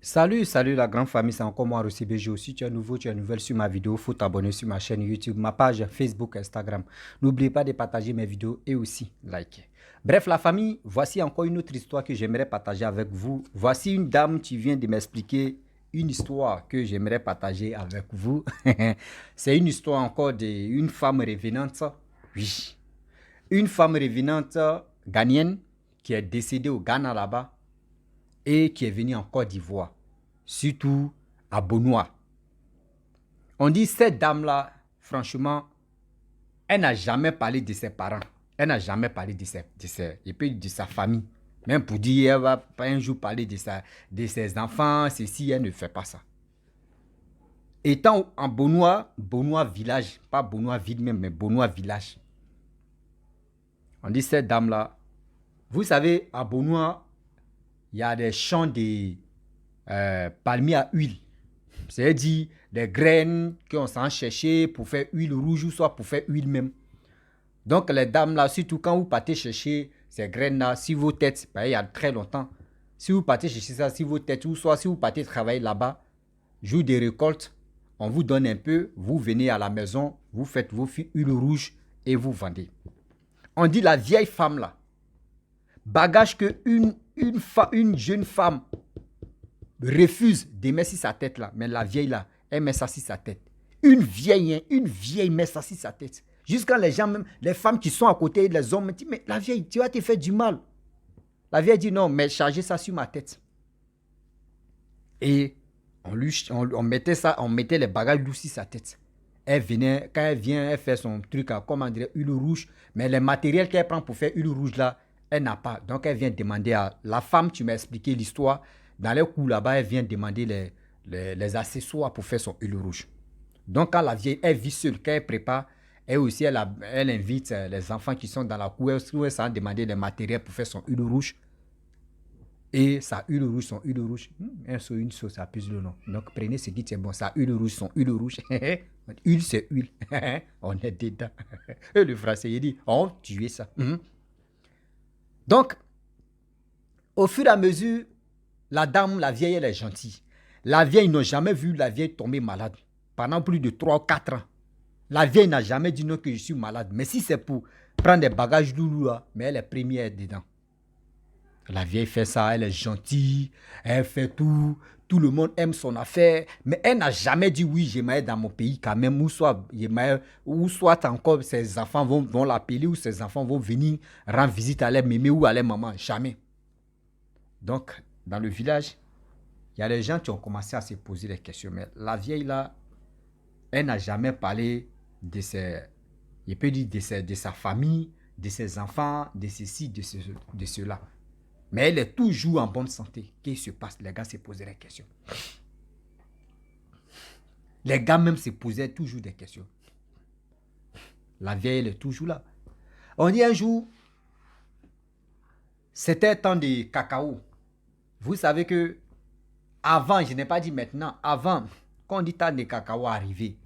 Salut la grande famille, c'est encore moi, Rossi BG. Si tu es nouveau, tu es nouvelle sur ma vidéo, faut t'abonner sur ma chaîne YouTube, ma page Facebook, Instagram. N'oubliez pas de partager mes vidéos et aussi liker. Bref, la famille, voici encore une autre histoire que j'aimerais partager avec vous. Voici une dame qui vient de m'expliquer une histoire que j'aimerais partager avec vous. C'est une histoire encore d'une femme revenante. Oui, une femme revenante ghanéenne qui est décédée au Ghana là-bas et qui est venue en Côte d'Ivoire, surtout à Bonois. On dit cette dame-là, franchement, elle n'a jamais parlé de ses parents. Elle n'a jamais parlé de sa famille. Même pour dire, elle va pas un jour parler de ses enfants, ceci, elle ne fait pas ça. Étant en Bonois, Bonois village, pas Bonois ville même, mais Bonois village. On dit cette dame-là, vous savez, à Bonois, il y a des champs de palmiers à huile. C'est-à-dire des graines qu'on s'en chercher pour faire huile rouge ou soit pour faire huile même. Donc les dames là, surtout quand vous partez chercher ces graines là, si vos têtes, il y a très longtemps, si vous partez chercher ça, si vos têtes, ou soit si vous partez travailler là-bas, jour des récoltes, on vous donne un peu, vous venez à la maison, vous faites vos huiles rouges et vous vendez. On dit la vieille femme là, bagage que une jeune femme refuse de mettre sur sa tête là, mais la vieille là, elle met ça sur sa tête. Une vieille met ça sur sa tête. Jusqu'à les gens, même les femmes qui sont à côté, les hommes, disent, mais la vieille, tu vas te faire du mal. La vieille dit non, mais chargez ça sur ma tête. Et on mettait ça, on mettait les bagages lourds sur sa tête. Elle venait, quand elle vient, elle fait son truc à, comment dire, huile rouge, mais les matériels qu'elle prend pour faire huile rouge là, elle n'a pas. Donc elle vient demander à la femme, tu m'as expliqué l'histoire, dans les coups là-bas, elle vient demander les accessoires pour faire son huile rouge. Donc quand la vieille, elle vit seule, quand elle prépare, elle aussi, elle invite les enfants qui sont dans la cour, elle s'en demander les matériels pour faire son huile rouge. Et sa huile rouge, son huile rouge, une sauce, ça puse le nom. Donc prenez ce qui est bon, sa huile rouge, son huile rouge. Huile, c'est huile. On est dedans. Et le français, il dit, on tuer ça. Donc, au fur et à mesure, la dame, la vieille, elle est gentille. La vieille n'a jamais vu la vieille tomber malade pendant plus de 3 ou 4 ans. La vieille n'a jamais dit non que je suis malade. Mais si c'est pour prendre des bagages lourds, mais elle est première dedans. La vieille fait ça, elle est gentille, elle fait tout. Tout le monde aime son affaire. Mais elle n'a jamais dit oui, j'aimerais dans mon pays quand même. Ou soit encore ses enfants vont l'appeler ou ses enfants vont venir rendre visite à leur mémé ou à leur maman. Jamais. Donc, dans le village, il y a des gens qui ont commencé à se poser des questions. Mais la vieille là, elle n'a jamais parlé de de sa famille, de ses enfants, de ceci, de cela. Mais elle est toujours en bonne santé. Qu'est-ce qui se passe? Les gars se posaient des questions. Les gars même se posaient toujours des questions. La vieille, elle est toujours là. On dit un jour, c'était temps de cacao. Vous savez que avant, je n'ai pas dit maintenant, avant, quand on dit temps de cacao arrivé,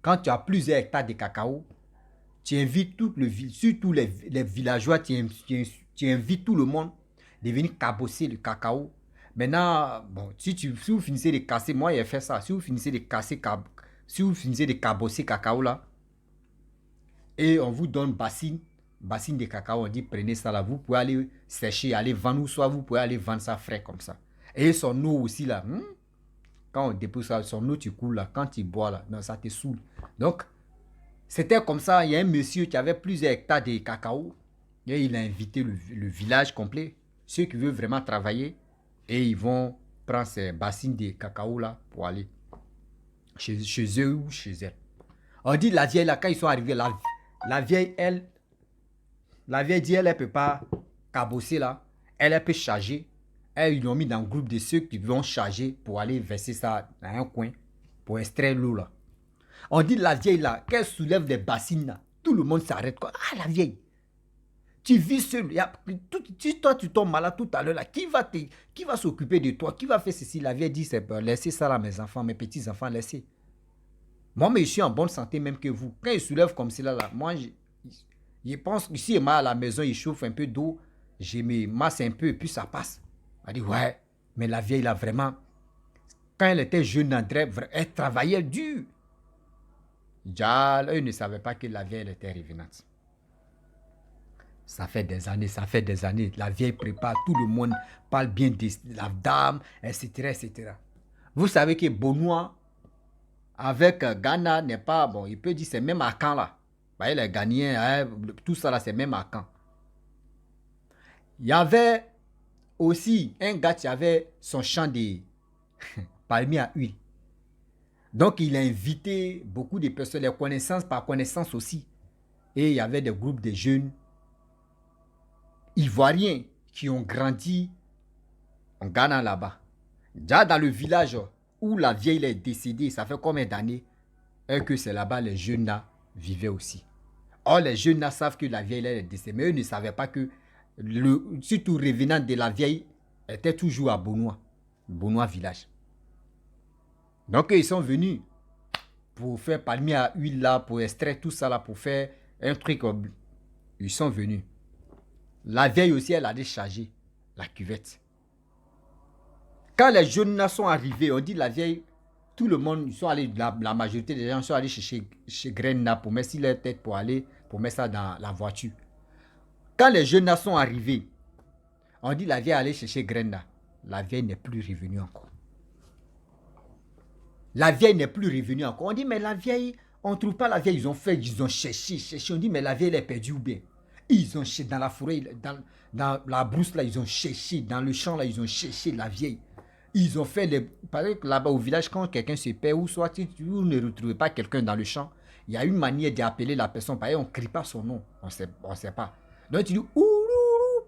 quand tu as plusieurs hectares de cacao, tu invites tout le ville, surtout les villageois, tu invites tout le monde de venir cabosser le cacao. Maintenant, bon, si vous finissez de casser, moi j'ai fait ça, si vous finissez de casser, si vous finissez de cabosser cacao là, et on vous donne bassine de cacao, on dit prenez ça là, vous pouvez aller sécher, aller vendre, ou soit vous pouvez aller vendre ça frais comme ça. Et son eau aussi là, quand on dépose ça, son eau tu coules là, quand tu bois là, non, ça te saoule. Donc, c'était comme ça, il y a un monsieur qui avait plusieurs hectares de cacao, et il a invité le village complet, ceux qui veulent vraiment travailler, et ils vont prendre ces bassines de cacao là pour aller chez eux ou chez elle. On dit la vieille là, quand ils sont arrivés, la vieille, la vieille dit elle ne peut pas cabosser là, elle peut charger. Ils l'ont mis dans le groupe de ceux qui vont charger pour aller verser ça dans un coin pour extraire l'eau là. On dit la vieille là, qu'elle soulève des bassines là, tout le monde s'arrête. Ah la vieille, tu vis seul. Si toi tu tombes malade tout à l'heure là, qui va s'occuper de toi? Qui va faire ceci? La vieille dit, c'est laissez ça à mes enfants, mes petits enfants, laissez. Moi, mais je suis en bonne santé même que vous. Quand il soulève comme cela là, moi je pense que si à la maison il chauffe un peu d'eau, je me masse un peu et puis ça passe. Elle dit ouais, mais la vieille là vraiment, Quand elle était jeune, André, elle travaillait dur. Déjà, eux ne savaient pas que la vieille elle était revenante. Ça fait des années, ça fait des années. La vieille prépare, tout le monde parle bien de la dame, etc., etc. Vous savez que Benoît, avec Ghana, n'est pas... Bon, il peut dire c'est même à Caen, là. Bah, les Ghanéens, hein, tout ça, là, c'est même à Caen. Il y avait aussi un gars qui avait son champ de palmiers à huile. Donc, il a invité beaucoup de personnes, les connaissances par connaissance aussi. Et il y avait des groupes de jeunes Ivoiriens qui ont grandi en Ghana là-bas. Déjà dans le village où la vieille est décédée, ça fait combien d'années que c'est là-bas les jeunes là vivaient aussi. Or, les jeunes là savent que la vieille est décédée, mais eux ne savaient pas que le surtout revenant de la vieille était toujours à Benoît village. Donc, ils sont venus pour faire palmier à huile là, pour extraire tout ça là, pour faire un truc. Ils sont venus. La vieille aussi, elle a déchargé la cuvette. Quand les jeunes là sont arrivés, on dit la vieille, tout le monde, ils sont allés, la majorité des gens sont allés chez Grenna pour mettre sur leur tête pour aller, pour mettre ça dans la voiture. Quand les jeunes là sont arrivés, on dit la vieille allait chercher Grenna. La vieille n'est plus revenue encore. La vieille n'est plus revenue encore. On dit, mais la vieille, on ne trouve pas la vieille. Ils ont cherché. On dit, mais la vieille, elle est perdue ou bien? Ils ont cherché dans la forêt, dans la brousse, là, ils ont cherché. Dans le champ, là, ils ont cherché la vieille. Ils ont fait les... Par exemple, là-bas au village, quand quelqu'un se perd, ou soit vous ne retrouvez pas quelqu'un dans le champ, il y a une manière d'appeler la personne. Par exemple, on ne crie pas son nom. On ne sait pas. Donc, tu dis, ouh.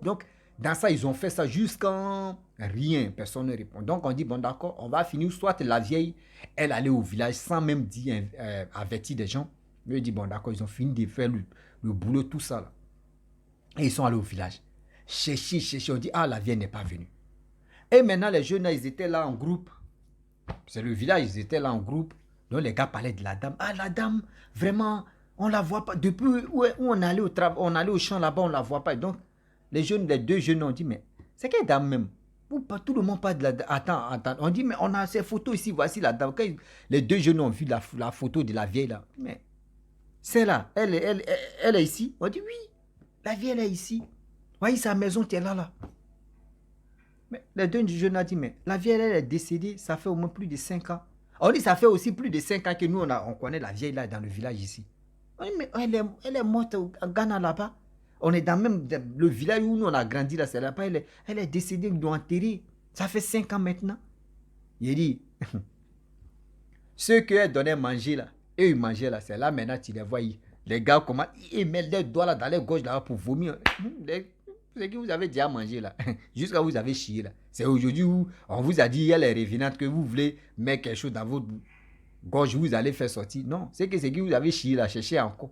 Donc, dans ça, ils ont fait ça jusqu'en rien. Personne ne répond. Donc, on dit, bon, d'accord, on va finir. Soit la vieille, elle allait au village sans même dire, avertir des gens. Mais ils disent, bon, d'accord, ils ont fini de faire le boulot, tout ça. Là. Et ils sont allés au village. Chercher. On dit, ah, la vieille n'est pas venue. Et maintenant, les jeunes, ils étaient là en groupe. C'est le village, ils étaient là en groupe. Donc, les gars parlaient de la dame. Ah, la dame, vraiment, on ne la voit pas. Depuis où on allait au champ là-bas, on ne la voit pas. Donc, les deux jeunes ont dit, mais c'est quelle dame même? Tout le monde parle de la dame. Attends. On dit, mais on a ces photos ici, voici la dame. Quand les deux jeunes ont vu la photo de la vieille là, mais c'est là, elle est ici. On dit, oui, la vieille elle est ici. Voyez sa maison, tu es là. Mais les deux jeunes ont dit, mais la vieille elle est décédée, ça fait au moins plus de 5 ans. On dit, ça fait aussi plus de 5 ans que nous, on connaît la vieille là dans le village ici. On dit, mais elle est morte au Ghana là-bas. On est dans même le village où nous on a grandi là, c'est là-bas, elle est décédée, ils l'ont enterrée. Ça fait 5 ans maintenant. Il dit, ceux qu'elle donnait à manger là, et ils mangeaient là, c'est là maintenant tu les vois, les gars comment ils mettent leurs doigts là dans les gauches là pour vomir. C'est que vous avez déjà mangé là, jusqu'à vous avez chié là. C'est aujourd'hui où on vous a dit, elle est revenante, que vous voulez mettre quelque chose dans votre gorge, vous allez faire sortir. Non, c'est que vous avez chié là, cherchez encore.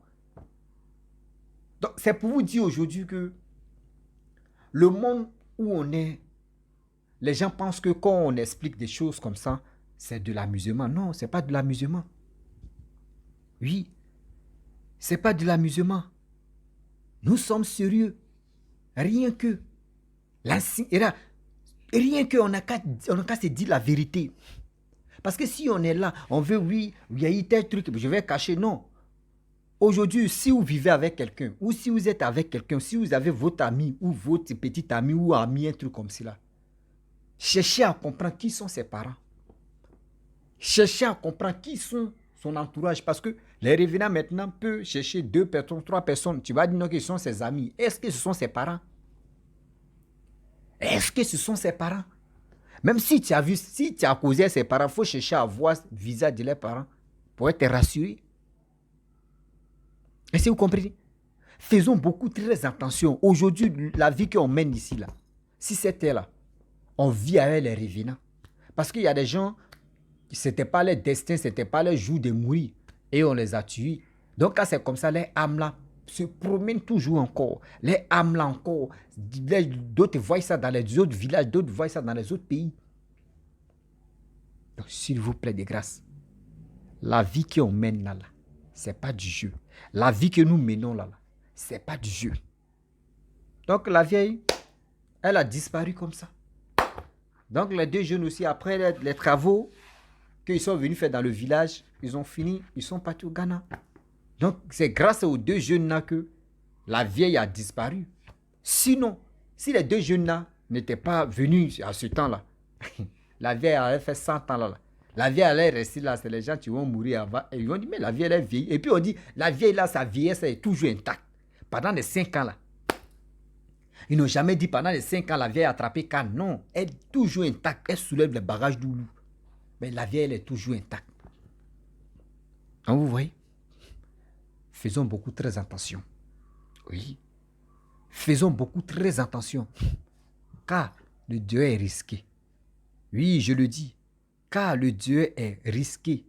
Donc, c'est pour vous dire aujourd'hui que le monde où on est, les gens pensent que quand on explique des choses comme ça, c'est de l'amusement. Non, c'est pas de l'amusement. Oui, c'est pas de l'amusement. Nous sommes sérieux. Rien que, rien que on n'a qu'à se dire la vérité. Parce que si on est là, on veut, oui, il y a eu tel truc, je vais cacher, non. Aujourd'hui, si vous vivez avec quelqu'un, ou si vous êtes avec quelqu'un, si vous avez votre ami, ou votre petit ami, ou ami, un truc comme cela, cherchez à comprendre qui sont ses parents. Cherchez à comprendre qui sont son entourage. Parce que les revenants maintenant peuvent chercher 2 personnes, 3 personnes. Tu vas dire non, que ce sont ses amis. Est-ce que ce sont ses parents? Est-ce que ce sont ses parents? Même si tu as causé à ses parents, il faut chercher à voir le visage de leurs parents pour être rassuré. Est-ce que vous comprenez? Faisons beaucoup très attention. Aujourd'hui, la vie qu'on mène ici, là, si c'était là, on vit avec les revenants. Parce qu'il y a des gens, ce n'était pas leur destin, ce n'était pas leur jour de mourir. Et on les a tués. Donc, quand c'est comme ça, les âmes là se promènent toujours encore. Les âmes là encore. D'autres voient ça dans les autres villages, d'autres voient ça dans les autres pays. Donc, s'il vous plaît, de grâce, la vie qu'on mène là, ce n'est pas du jeu. La vie que nous menons là, ce n'est pas du jeu. Donc, la vieille, elle a disparu comme ça. Donc les deux jeunes aussi, après les travaux qu'ils sont venus faire dans le village, ils ont fini, ils sont partis au Ghana. Donc c'est grâce aux deux jeunes-là que la vieille a disparu. Sinon, si les deux jeunes-là n'étaient pas venus à ce temps-là, la vieille avait fait 100 ans là. La vieille allait rester là, c'est les gens qui vont mourir avant. Et ils vont dire, mais la vieille elle est vieille. Et puis on dit, la vieille là, sa vieillesse est toujours intacte. Pendant les 5 ans là. Ils n'ont jamais dit pendant les 5 ans, la vieille a attrapé Cannes. Non, elle est toujours intacte. Elle soulève les bagages d'Oulou. Mais la vieille, elle est toujours intacte. Donc vous voyez, faisons beaucoup très attention. Oui. Faisons beaucoup très attention. Car le Dieu est risqué. Oui, je le dis. Car le Dieu est risqué.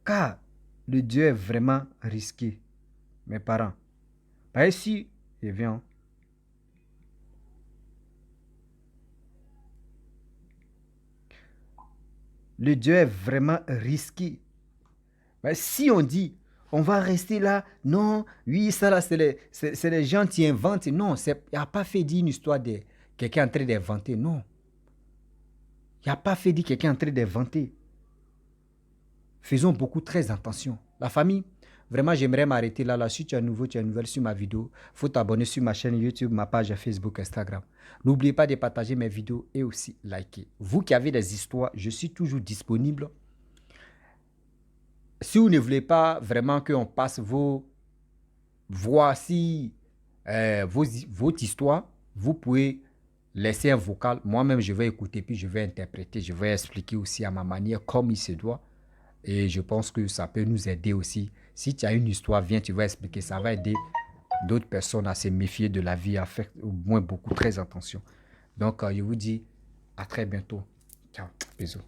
Car le Dieu est vraiment risqué. Mes parents. Par ici, je viens. Le Dieu est vraiment risqué. Mais si on dit, on va rester là, non, oui, ça là, c'est les gens qui inventent. Non, il n'y a pas fait dire une histoire de quelqu'un en train d'inventer. Non. Il n'y a pas fait dire quelqu'un en train d'inventer. Faisons beaucoup très attention. La famille, vraiment, j'aimerais m'arrêter là. Si tu es nouveau, tu es nouvelle sur ma vidéo, il faut t'abonner sur ma chaîne YouTube, ma page Facebook, Instagram. N'oubliez pas de partager mes vidéos et aussi liker. Vous qui avez des histoires, je suis toujours disponible. Si vous ne voulez pas vraiment qu'on passe voici votre histoire, vous pouvez laisser un vocal. Moi-même, je vais écouter, puis je vais interpréter, je vais expliquer aussi à ma manière comme il se doit. Et je pense que ça peut nous aider aussi. Si tu as une histoire, viens, tu vas expliquer. Ça va aider d'autres personnes à se méfier de la vie, à faire au moins beaucoup, très attention. Donc, je vous dis à très bientôt. Ciao, bisous.